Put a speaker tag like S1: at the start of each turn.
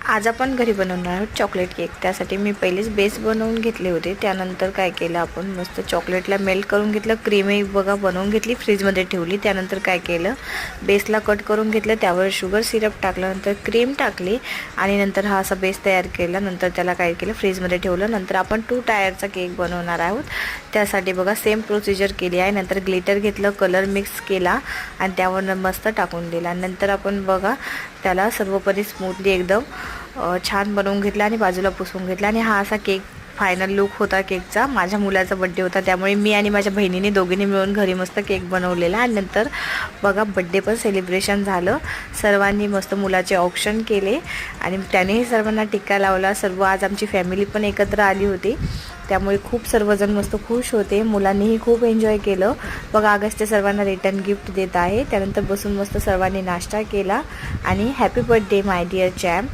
S1: आज आपण घरी बनवणार आहोत चॉकलेट केक। त्यासाठी मी पहिलेच बेस बनवून घेतले होते। त्यानंतर काय केलं, आपण मस्त चॉकलेटला मेल्ट करून घेतलं, क्रीमही बघा बनवून घेतली, फ्रीजमध्ये ठेवली। त्यानंतर काय केलं, बेसला कट करून घेतलं, त्यावर शुगर सिरप टाकलं, नंतर क्रीम टाकली आणि नंतर हा असा बेस तयार केला। नंतर त्याला काय केलं, फ्रीजमध्ये ठेवलं। नंतर आपण 2 टायरचा केक बनवणार आहोत। त्यासाठी बघा सेम प्रोसिजर केली आहे। नंतर ग्लिटर घेतलं, कलर मिक्स केला आणि त्यावर मस्त टाकून दिला। नंतर आपण बघा त्याला सर्वपरी स्मूथली एकदम छान बनवून घेतला आणि बाजूला पुसून घेतला। आणि हा असा केक फायनल लुक होता केकचा। माझ्या मुलाचा बर्थडे होता, त्यामुळे मी आणि माझ्या बहिणीने दोघींनी मिळून घरी मस्त केक बनवलेला। आणि नंतर बघा बर्थडे पण सेलिब्रेशन झालं। सर्वांनी मस्त मुलाचे ऑप्शन केले आणि त्यानेही सर्वांना टिक्का लावला। सर्व आज आमची फॅमिली पण एकत्र आली होती, त्यामुळे खूप सर्वजण मस्त खुश होते। मुलांनीही खूप एन्जॉय केलं। बघा आगस्ट सर्वांना रिटर्न गिफ्ट देत आहे। त्यानंतर बसून मस्त सर्वांनी नाश्ता केला आणि happy birthday my dear champ.